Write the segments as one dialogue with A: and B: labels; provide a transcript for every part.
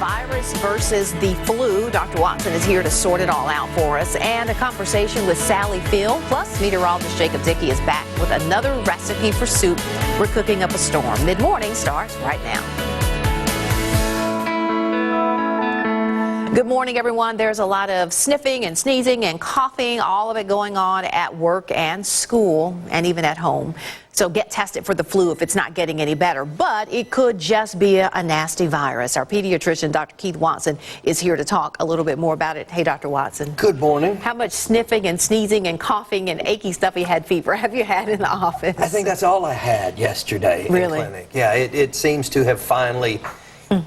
A: virus versus the flu. Dr. Watson is here to sort it all out for us. And a conversation with Sally Field. Plus, meteorologist Jacob Dickey is back with another recipe for soup. We're cooking up a storm. Mid-morning starts right now. Good morning, everyone. There's a lot of sniffing and sneezing and coughing, all of it going on at work and school and even at home. So get tested for the flu if it's not getting any better. But it could just be a nasty virus. Our pediatrician, Dr. Keith Watson, is here to talk a little bit more about it. Hey, Dr. Watson.
B: Good morning.
A: How much sniffing and sneezing and coughing and achy, stuffy head fever have you had in the office?
B: I think that's all I had yesterday in clinic. Yeah, it seems to have finally,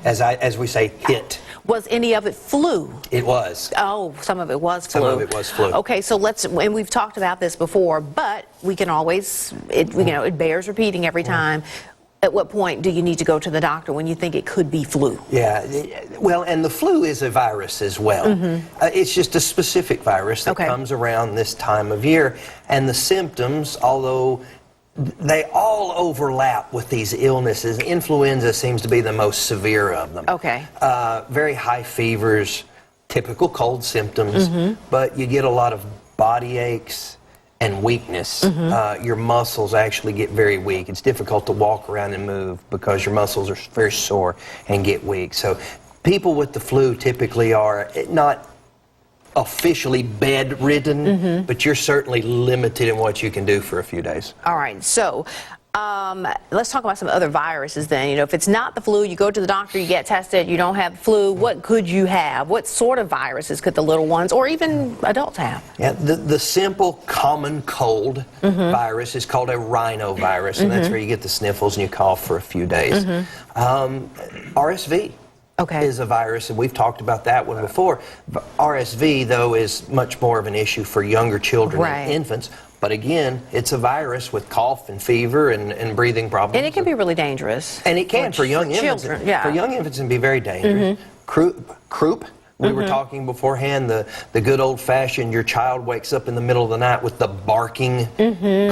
B: as we say, hit.
A: Was any of it flu?
B: It was.
A: Oh, some of it was flu.
B: Some of it was flu.
A: Okay, so and we've talked about this before, but we can always, it bears repeating every time. At what point do you need to go to the doctor when you think it could be flu?
B: Yeah, well, and the flu is a virus as well. It's just a specific virus that comes around this time of year. And the symptoms, although they all overlap with these illnesses. Influenza seems to be the most severe of them.
A: Okay.
B: Very high fevers, typical cold symptoms, but you get a lot of body aches and weakness. Your muscles actually get very weak. It's difficult to walk around and move because your muscles are very sore and get weak. So people with the flu typically are not officially bedridden, but you're certainly limited in what you can do for a few days.
A: All right, so let's talk about some other viruses then. If it's not the flu, you go to the doctor, you get tested, you don't have the flu, what could you have? What sort of viruses could the little ones or even adults have?
B: Yeah, the simple common cold virus is called a rhinovirus, and that's where you get the sniffles and you cough for a few days. RSV. Is a virus, and we've talked about that one before. RSV, though, is much more of an issue for younger children and infants. But again, it's a virus with cough and fever and breathing problems.
A: And it can be really dangerous.
B: And it can for young infants.
A: Children, yeah.
B: For young infants, it can be very dangerous. Croup. We were talking beforehand, the good old-fashioned, your child wakes up in the middle of the night with the barking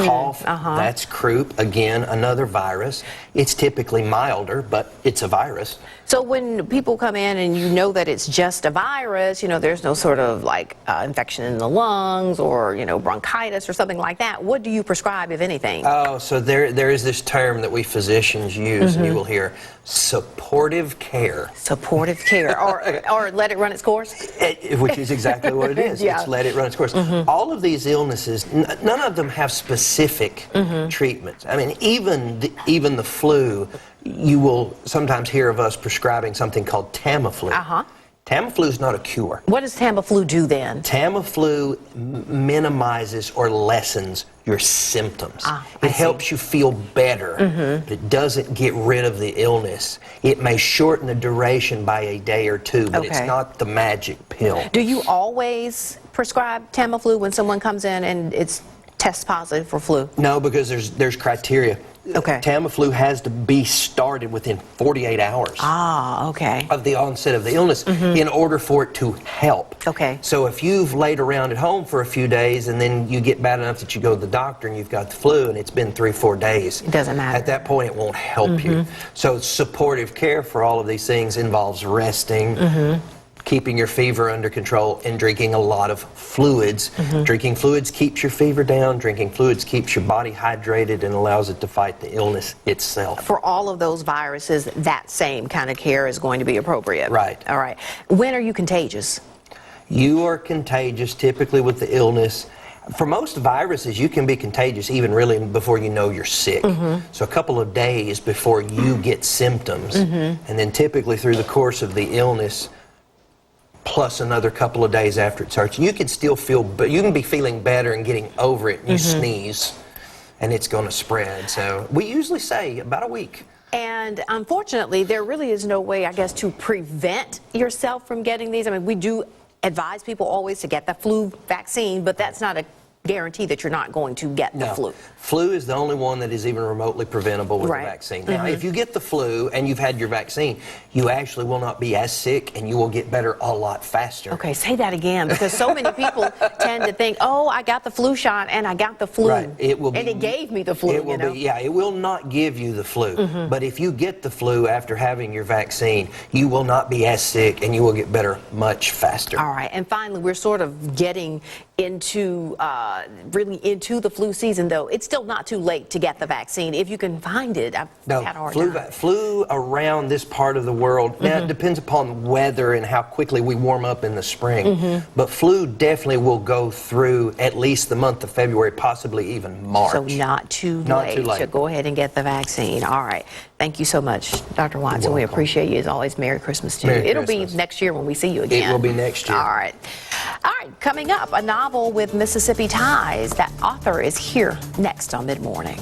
B: cough. That's croup. Again, another virus. It's typically milder, but it's a virus.
A: So when people come in and you know that it's just a virus, there's no sort of infection in the lungs or, bronchitis or something like that, what do you prescribe, if anything? Oh,
B: so there is this term that we physicians use, and you will hear supportive care.
A: Supportive care, or let it run its course?
B: Which is exactly what it is. It's let it run its course. All of these illnesses, none of them have specific treatments. I mean, even the flu, you will sometimes hear of us prescribing something called Tamiflu. Tamiflu is not a cure.
A: What does Tamiflu do then?
B: Tamiflu minimizes or lessens your symptoms. It helps you feel better, but it doesn't get rid of the illness. It may shorten the duration by a day or two, but it's not the magic pill.
A: Do you always prescribe Tamiflu when someone comes in and it's test positive for flu?
B: No, because there's criteria. Tamiflu has to be started within 48 hours of the onset of the illness in order for it to help. So if you've laid around at home for a few days and then you get bad enough that you go to the doctor and you've got the flu and it's been 3-4 days,
A: it doesn't matter.
B: At that point, it won't help you. So supportive care for all of these things involves resting, keeping your fever under control, and drinking a lot of fluids. Drinking fluids keeps your fever down. Drinking fluids keeps your body hydrated and allows it to fight the illness itself.
A: For all of those viruses, that same kind of care is going to be appropriate.
B: Right.
A: All right. When are you contagious?
B: You are contagious typically with the illness. For most viruses, you can be contagious even really before you know you're sick. So a couple of days before you get symptoms, and then typically through the course of the illness, plus another couple of days after it starts, you can still feel, but you can be feeling better and getting over it. You sneeze, and it's going to spread. So we usually say about a week.
A: And unfortunately, there really is no way, I guess, to prevent yourself from getting these. I mean, we do advise people always to get the flu vaccine, but that's not a guarantee that you're not going to get the flu.
B: Flu is the only one that is even remotely preventable with the vaccine. Now, if you get the flu and you've had your vaccine, you actually will not be as sick and you will get better a lot faster.
A: Okay, say that again, because so many people tend to think, oh, I got the flu shot and I got the flu.
B: Right. It
A: gave me the flu.
B: It will be, it will not give you the flu. But if you get the flu after having your vaccine, you will not be as sick and you will get better much faster.
A: All right, and finally, we're sort of getting into really into the flu season, though. It's still not too late to get the vaccine if you can find it. I've had a hard time.
B: Flu around this part of the world, now it depends upon weather and how quickly we warm up in the spring, but flu definitely will go through at least the month of February, possibly even March.
A: So not too late to go ahead and get the vaccine. All right. Thank you so much, Dr. Watson. We appreciate you as always. Merry Christmas to you. It'll be next year when we see you again.
B: It will be next year.
A: All right. All right, coming up, a novel with Mississippi ties. That author is here next on Mid-Morning.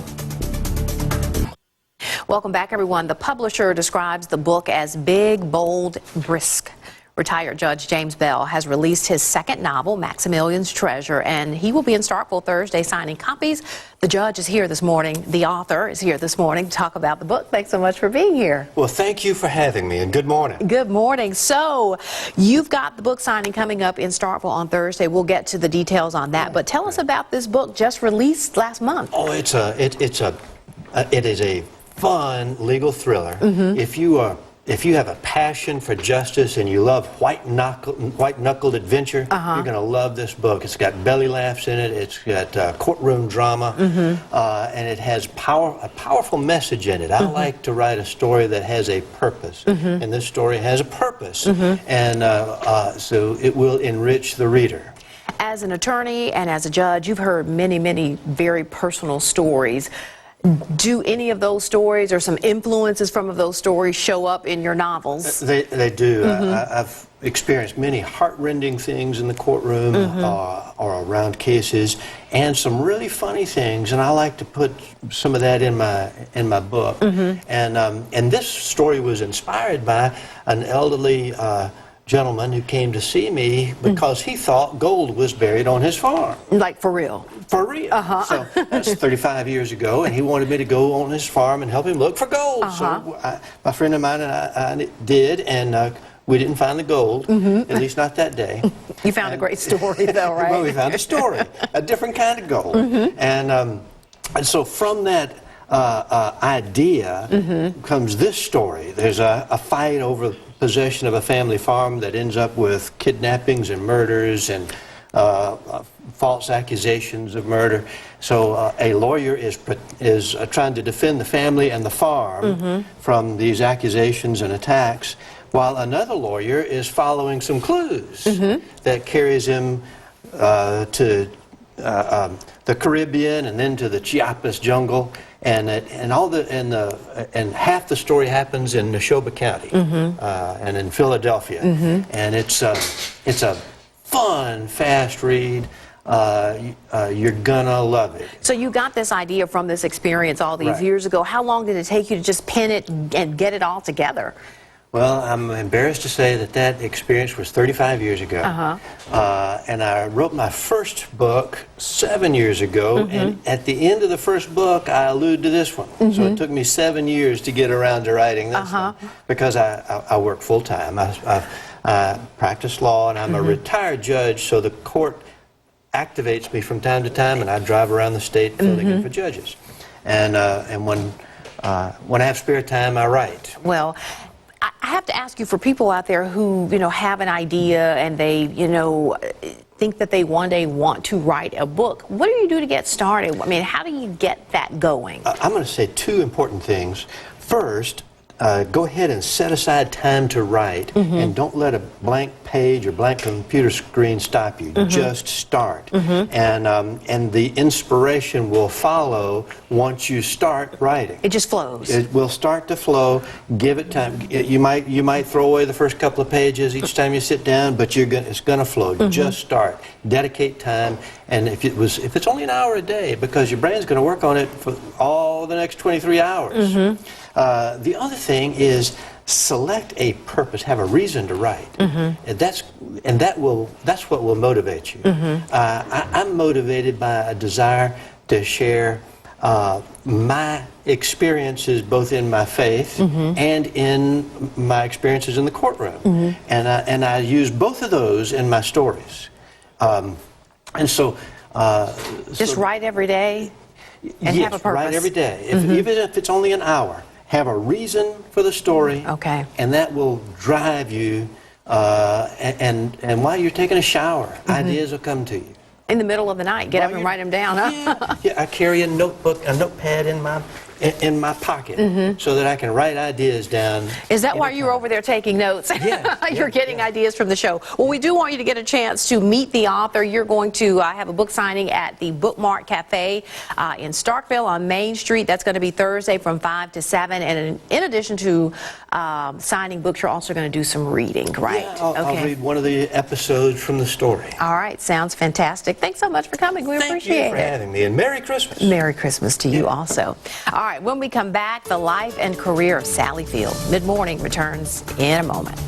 A: Welcome back, everyone. The publisher describes the book as big, bold, brisk. Retired Judge James Bell has released his second novel, Maximilian's Treasure, and he will be in Starkville Thursday signing copies. The judge is here this morning. The author is here this morning to talk about the book. Thanks so much for being here.
C: Well, thank you for having me, and good morning.
A: Good morning. So, you've got the book signing coming up in Starkville on Thursday. We'll get to the details on that, but tell us about this book just released last month.
C: Oh, it is a fun legal thriller. If you have a passion for justice and you love white-knuckled adventure, you're going to love this book. It's got belly laughs in it. It's got courtroom drama, and it has a powerful message in it. I like to write a story that has a purpose, and this story has a purpose, and so it will enrich the reader.
A: As an attorney and as a judge, you've heard many, many very personal stories. Do any of those stories or some influences from those stories show up in your novels?
C: They do. I've experienced many heartrending things in the courtroom or around cases, and some really funny things. And I like to put some of that in my book. And this story was inspired by an elderly gentleman who came to see me because he thought gold was buried on his farm.
A: Like for real?
C: For real. So that's 35 years ago, and he wanted me to go on his farm and help him look for gold. So my friend of mine and I did, and we didn't find the gold, at least not that day.
A: You found a great story, though, right?
C: Well, we found a story, a different kind of gold. And so from that idea comes this story. There's a fight over possession of a family farm that ends up with kidnappings and murders and false accusations of murder. So a lawyer is trying to defend the family and the farm from these accusations and attacks, while another lawyer is following some clues that carries him to the Caribbean and then to the Chiapas jungle. And half the story happens in Neshoba County and in Philadelphia, and it's a fun, fast read. You're gonna love it.
A: So you got this idea from this experience all these years ago. How long did it take you to just pen it and get it all together?
C: Well, I'm embarrassed to say that experience was 35 years ago. And I wrote my first book 7 years ago, and at the end of the first book, I allude to this one. So it took me 7 years to get around to writing this one, because I work full-time. I practice law, and I'm a retired judge, so the court activates me from time to time, and I drive around the state filling in for judges. And when I have spare time, I write.
A: Well, I have to ask you, for people out there who, have an idea and they, think that they one day want to write a book, what do you do to get started? I mean, how do you get that going?
C: I'm going to say two important things. First, go ahead and set aside time to write, and don't let a blank page or blank computer screen stop you. Just start, and the inspiration will follow once you start writing.
A: It just flows.
C: It will start to flow. Give it time. You might throw away the first couple of pages each time you sit down, but it's going to flow. Just start. Dedicate time, and if it's only an hour a day, because your brain's going to work on it for all the next 23 hours. The other thing is select a purpose, have a reason to write, and that's what will motivate you. I'm motivated by a desire to share my experiences both in my faith and in my experiences in the courtroom, and I use both of those in my stories, and so
A: Just write every day and
C: yes,
A: have a purpose.
C: write every day, even if it's only an hour. Have a reason for the story,
A: Okay.
C: and that will drive you. And while you're taking a shower, ideas will come to you.
A: In the middle of the night, get up and write them down, huh?
C: Yeah, I carry a notepad in my pocket so that I can write ideas down.
A: Is that why you were over there taking notes?
C: Yeah,
A: You're getting ideas from the show. Well, we do want you to get a chance to meet the author. You're going to have a book signing at the Bookmark Cafe in Starkville on Main Street. That's going to be Thursday from 5 to 7. And in addition to signing books, you're also going to do some reading, right?
C: Yeah, I'll read one of the episodes from the story.
A: All right, sounds fantastic. Thanks so much for coming. We
C: Thank
A: appreciate
C: you for
A: it.
C: having me, and Merry Christmas.
A: Merry Christmas to you also. All right, when we come back, the life and career of Sally Field. Mid-Morning returns in a moment.